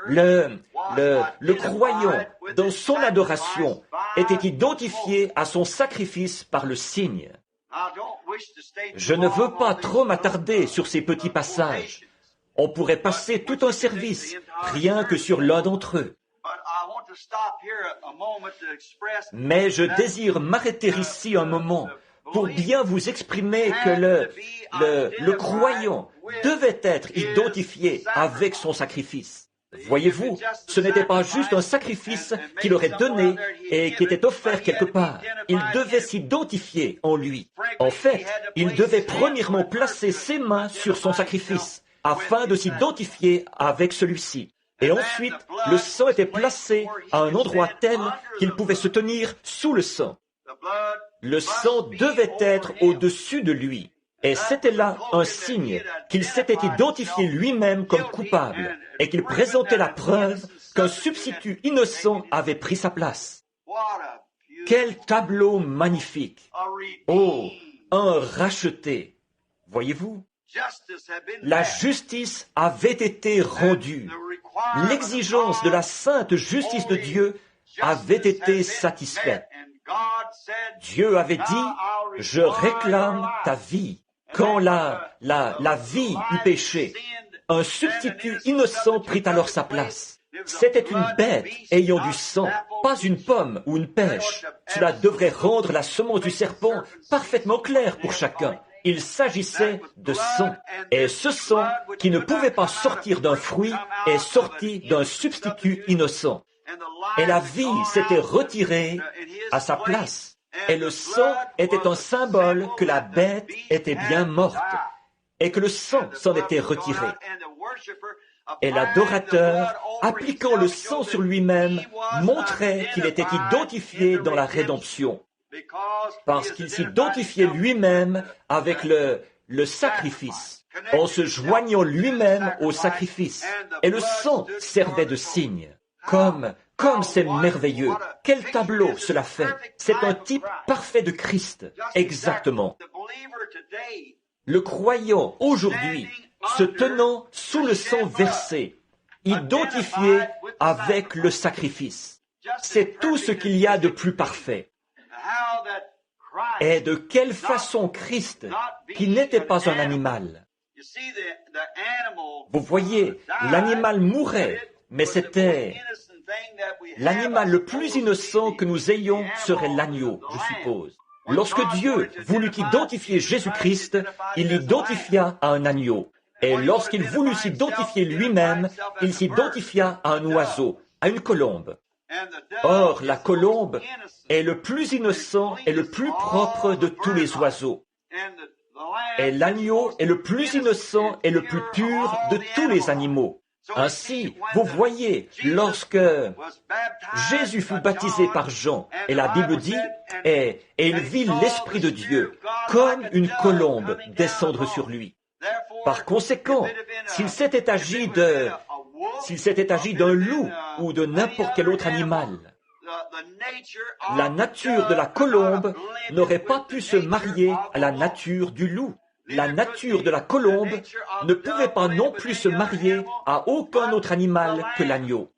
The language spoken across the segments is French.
Le croyant dans son adoration était identifié à son sacrifice par le signe. Je ne veux pas trop m'attarder sur ces petits passages. On pourrait passer tout un service rien que sur l'un d'entre eux. Mais je désire m'arrêter ici un moment pour bien vous exprimer que le croyant devait être identifié avec son sacrifice. Voyez-vous, ce n'était pas juste un sacrifice qu'il aurait donné et qui était offert quelque part. Il devait s'identifier en lui. En fait, il devait premièrement placer ses mains sur son sacrifice afin de s'identifier avec celui-ci. Et ensuite, le sang était placé à un endroit tel qu'il pouvait se tenir sous le sang. Le sang devait être au-dessus de lui. Et c'était là un signe qu'il s'était identifié lui-même comme coupable et qu'il présentait la preuve qu'un substitut innocent avait pris sa place. Quel tableau magnifique! Oh, un racheté! Voyez-vous? La justice avait été rendue. L'exigence de la sainte justice de Dieu avait été satisfaite. Dieu avait dit, « Je réclame ta vie ». Quand la vie eut péché, un substitut innocent prit alors sa place. C'était une bête ayant du sang, pas une pomme ou une pêche. Cela devrait rendre la semence du serpent parfaitement claire pour chacun. Il s'agissait de sang. Et ce sang, qui ne pouvait pas sortir d'un fruit, est sorti d'un substitut innocent. Et la vie s'était retirée à sa place. Et le sang était un symbole que la bête était bien morte et que le sang s'en était retiré. Et l'adorateur, appliquant le sang sur lui-même, montrait qu'il était identifié dans la rédemption, parce qu'il s'identifiait lui-même avec le sacrifice, en se joignant lui-même au sacrifice. Et le sang servait de signe. Comme c'est merveilleux. Quel tableau cela fait. C'est un type parfait de Christ. Exactement. Le croyant aujourd'hui, se tenant sous le sang versé, identifié avec le sacrifice. C'est tout ce qu'il y a de plus parfait. Et de quelle façon Christ, qui n'était pas un animal. Vous voyez, l'animal mourait, mais c'était... L'animal le plus innocent que nous ayons serait l'agneau, je suppose. Lorsque Dieu voulut identifier Jésus-Christ, il l'identifia à un agneau. Et lorsqu'il voulut s'identifier lui-même, il s'identifia à un oiseau, à une colombe. Or, la colombe est le plus innocent et le plus propre de tous les oiseaux. Et l'agneau est le plus innocent et le plus pur de tous les animaux. Ainsi, vous voyez, lorsque Jésus fut baptisé par Jean, et la Bible dit, et il vit l'Esprit de Dieu comme une colombe descendre sur lui. Par conséquent, s'il s'était agi d'un loup ou de n'importe quel autre animal, la nature de la colombe n'aurait pas pu se marier à la nature du loup. La nature de la colombe ne pouvait pas non plus se marier à aucun autre animal que l'agneau.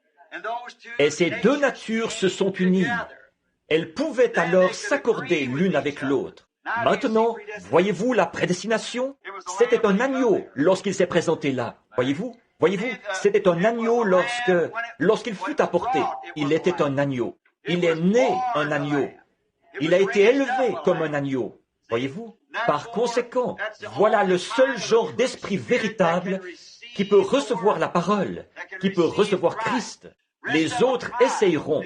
Et ces deux natures se sont unies. Elles pouvaient alors s'accorder l'une avec l'autre. Maintenant, voyez-vous la prédestination? C'était un agneau lorsqu'il s'est présenté là. Voyez-vous, c'était un agneau lorsqu'il fut apporté. Il était un agneau. Il est né un agneau. Il a été élevé comme un agneau. Voyez-vous? Par conséquent, voilà le seul genre d'esprit véritable qui peut recevoir la parole, qui peut recevoir Christ. Les autres essayeront.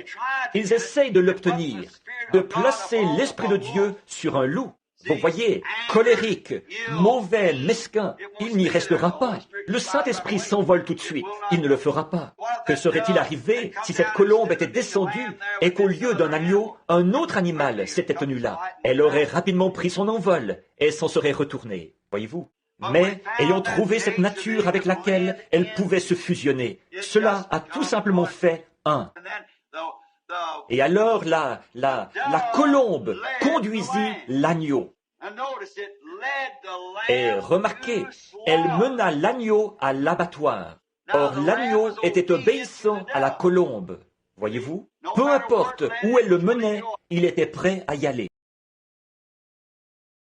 Ils essayent de l'obtenir, de placer l'Esprit de Dieu sur un loup. Vous voyez, colérique, mauvais, mesquin, il n'y restera pas. Le Saint-Esprit s'envole tout de suite. Il ne le fera pas. Que serait-il arrivé si cette colombe était descendue et qu'au lieu d'un agneau, un autre animal s'était tenu là? Elle aurait rapidement pris son envol et s'en serait retournée. Voyez-vous? Mais, ayant trouvé cette nature avec laquelle elle pouvait se fusionner, cela a tout simplement fait un. Et alors la colombe conduisit l'agneau. Et remarquez, elle mena l'agneau à l'abattoir. Or, l'agneau était obéissant à la colombe. Voyez-vous? Peu importe où elle le menait, il était prêt à y aller.